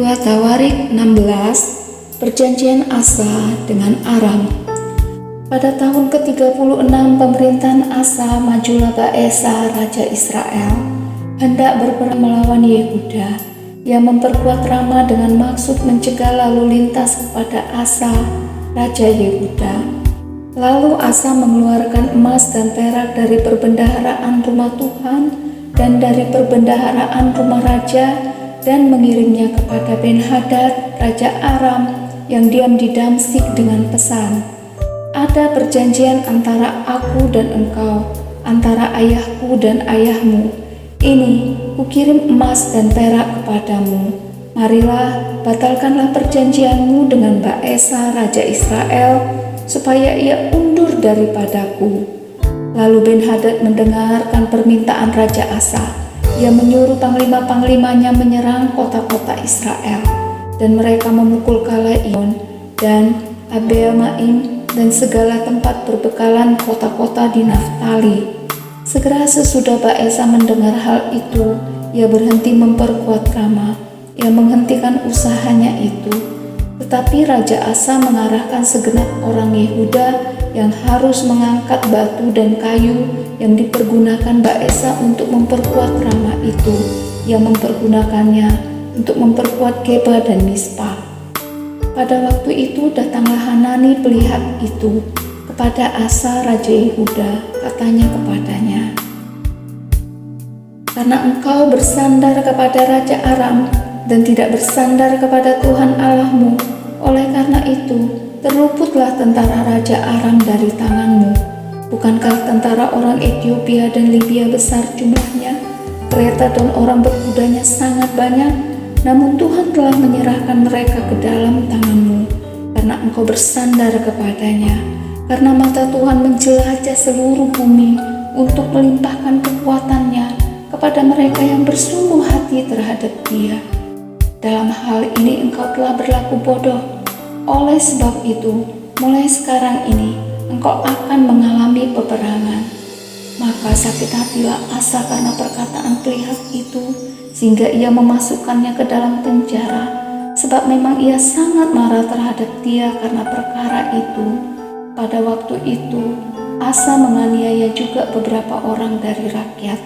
2 Tawarik 16, Perjanjian Asa dengan Aram. Pada tahun ke-36 pemerintahan Asa, majulah Baesa, Raja Israel, hendak berperang melawan Yehuda. Ia memperkuat Rama dengan maksud mencegah lalu lintas kepada Asa, Raja Yehuda. Lalu Asa mengeluarkan emas dan perak dari perbendaharaan rumah Tuhan dan dari perbendaharaan rumah raja, dan mengirimnya kepada Ben-Hadad, Raja Aram, yang diam di Damsyik dengan pesan, "Ada perjanjian antara aku dan engkau, antara ayahku dan ayahmu. Ini, kukirim emas dan perak kepadamu. Marilah, batalkanlah perjanjianmu dengan Baesa, Raja Israel, supaya ia undur daripadaku." Lalu Ben-Hadad mendengarkan permintaan Raja Asa. Ia menyuruh panglima-panglimanya menyerang kota-kota Israel, dan mereka memukul Kalaion dan Abel-Maim dan segala tempat berbekalan kota-kota di Naftali. Segera sesudah Baesa mendengar hal itu, ia berhenti memperkuat Rama. Ia menghentikan usahanya itu. Tetapi Raja Asa mengarahkan segenap orang Yehuda yang harus mengangkat batu dan kayu yang dipergunakan Baesa untuk memperkuat Rama itu. Ia mempergunakannya untuk memperkuat Geba dan Mispa. Pada waktu itu datanglah Hanani pelihat itu kepada Asa Raja Yehuda, katanya kepadanya, "Karena engkau bersandar kepada Raja Aram dan tidak bersandar kepada Tuhan Allahmu, oleh karena itu terluputlah tentara Raja Aram dari tanganmu. Bukankah tentara orang Ethiopia dan Libya besar jumlahnya, kereta dan orang berkudanya sangat banyak? Namun Tuhan telah menyerahkan mereka ke dalam tanganmu, karena engkau bersandar kepadanya. Karena mata Tuhan menjelajah seluruh bumi untuk melimpahkan kekuatannya kepada mereka yang bersungguh hati terhadap Dia. Dalam hal ini engkau telah berlaku bodoh. Oleh sebab itu, mulai sekarang ini engkau akan mengalami peperangan." Maka sakit hatilah Asa karena perkataan pelihat itu, sehingga ia memasukkannya ke dalam penjara, sebab memang ia sangat marah terhadap dia karena perkara itu. Pada waktu itu, Asa menganiaya juga beberapa orang dari rakyat.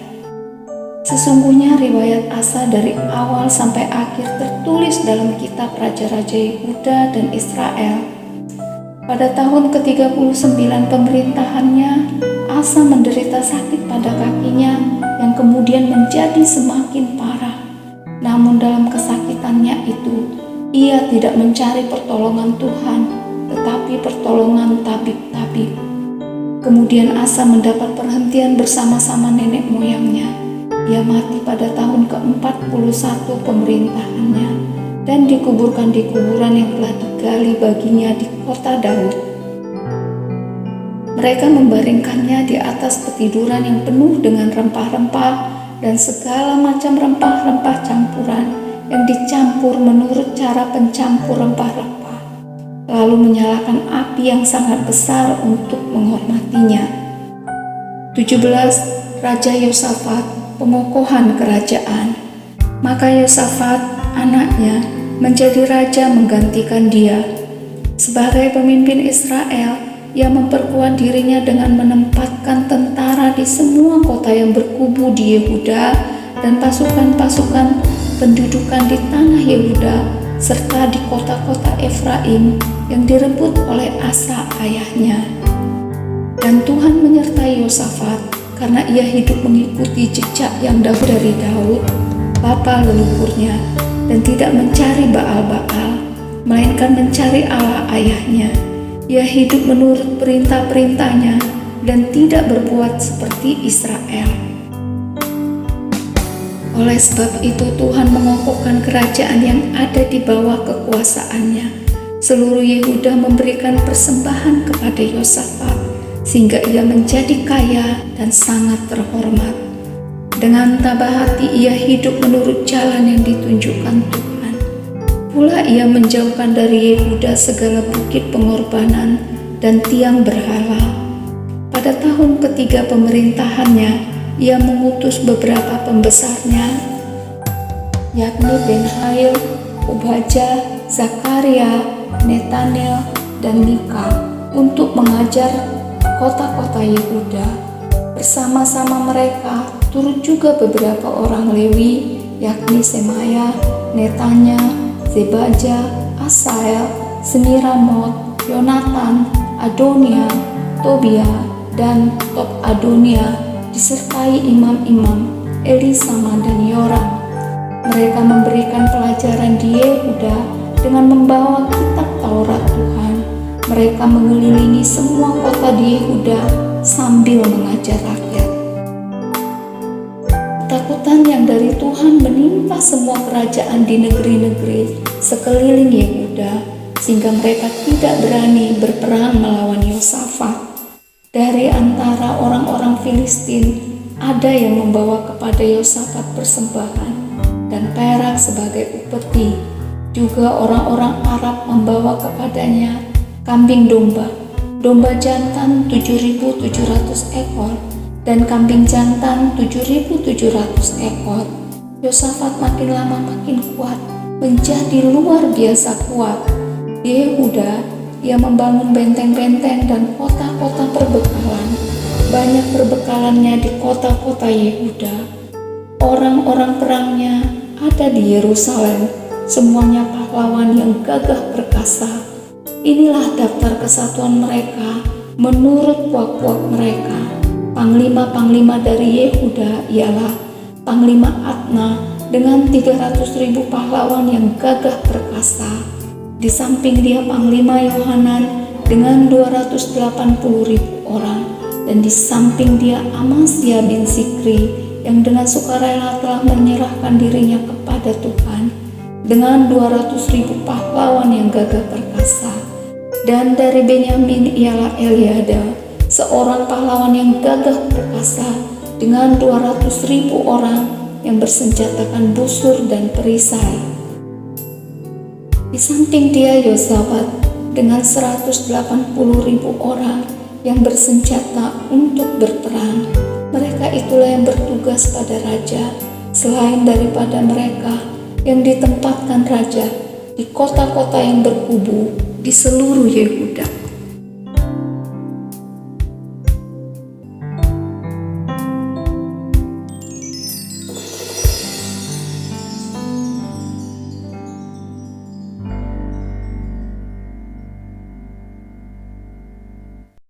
Sesungguhnya riwayat Asa dari awal sampai akhir tertulis dalam kitab Raja-Raja Yehuda dan Israel. Pada tahun ke-39 pemerintahannya, Asa menderita sakit pada kakinya yang kemudian menjadi semakin parah. Namun dalam kesakitannya itu, ia tidak mencari pertolongan Tuhan, tetapi pertolongan tabib-tabib. Kemudian Asa mendapat perhentian bersama-sama nenek moyangnya. Ia mati pada tahun ke-41 pemerintahannya dan dikuburkan di kuburan yang telah digali baginya di kota Daud. Mereka membaringkannya di atas petiduran yang penuh dengan rempah-rempah dan segala macam rempah-rempah campuran yang dicampur menurut cara pencampur rempah-rempah, lalu menyalakan api yang sangat besar untuk menghormatinya. 17. Raja Yosafat, pengokohan kerajaan. Maka Yosafat, anaknya, menjadi raja menggantikan dia. Sebagai pemimpin Israel, ia memperkuat dirinya dengan menempatkan tentara di semua kota yang berkubu di Yehuda dan pasukan-pasukan pendudukan di tanah Yehuda serta di kota-kota Efraim yang direbut oleh Asa ayahnya. Dan Tuhan menyertai Yosafat karena ia hidup mengikuti jejak yang dari Daud, bapa leluhurnya, dan tidak mencari Baal-Baal, melainkan mencari Allah ayahnya. Ia hidup menurut perintah-perintahnya dan tidak berbuat seperti Israel. Oleh sebab itu Tuhan mengokohkan kerajaan yang ada di bawah kekuasaannya. Seluruh Yehuda memberikan persembahan kepada Yosafat, sehingga ia menjadi kaya dan sangat terhormat. Dengan tabah hati ia hidup menurut jalan yang ditunjukkan Tuhan. Pula ia menjauhkan dari Yehuda segala bukit pengorbanan dan tiang berhala. Pada tahun ketiga pemerintahannya, ia mengutus beberapa pembesarnya, yakni Ben-Hail, Obadya, Zakaria, Netanel, dan Mika untuk mengajar kota-kota Yehuda. Bersama-sama mereka turut juga beberapa orang Lewi, yakni Semaya, Netanya, Zebadya, Asael, Semiramot, Yonatan, Adonia, Tobia, dan Tob-Adonia, disertai imam-imam Elisama dan Yoram. Mereka memberikan pelajaran di Yehuda dengan membawa kitab Taurat Tuhan. Mereka mengelilingi semua kota di Yehuda sambil mengajar rakyat. Ketakutan yang dari Tuhan menimpa semua kerajaan di negeri-negeri sekeliling Yehuda, sehingga mereka tidak berani berperang melawan Yosafat. Dari antara orang-orang Filistin, ada yang membawa kepada Yosafat persembahan dan perak sebagai upeti. Juga orang-orang Arab membawa kepadanya kambing domba, domba jantan 7.700 ekor, dan kambing jantan 7.700 ekor. Yosafat makin lama makin kuat, menjadi luar biasa kuat. Di Yehuda, ia membangun benteng-benteng dan kota-kota perbekalan. Banyak perbekalannya di kota-kota Yehuda. Orang-orang perangnya ada di Yerusalem, semuanya pahlawan yang gagah perkasa. Inilah daftar kesatuan mereka menurut puak-puak mereka. Panglima-panglima dari Yehuda ialah Panglima Adna dengan 300.000 pahlawan yang gagah perkasa. Di samping dia Panglima Yohanan dengan 280.000 orang, dan di samping dia Amasya bin Zikri yang dengan sukarela telah menyerahkan dirinya kepada Tuhan dengan 200.000 pahlawan yang gagah perkasa. Dan dari Benyamin ialah Eliada, seorang pahlawan yang gagah perkasa dengan 200.000 orang yang bersenjatakan busur dan perisai. Di samping dia Yosafat dengan 180.000 orang yang bersenjata untuk berperang. Mereka itulah yang bertugas pada raja, selain daripada mereka yang ditempatkan raja di kota-kota yang berkubu di seluruh Yehuda.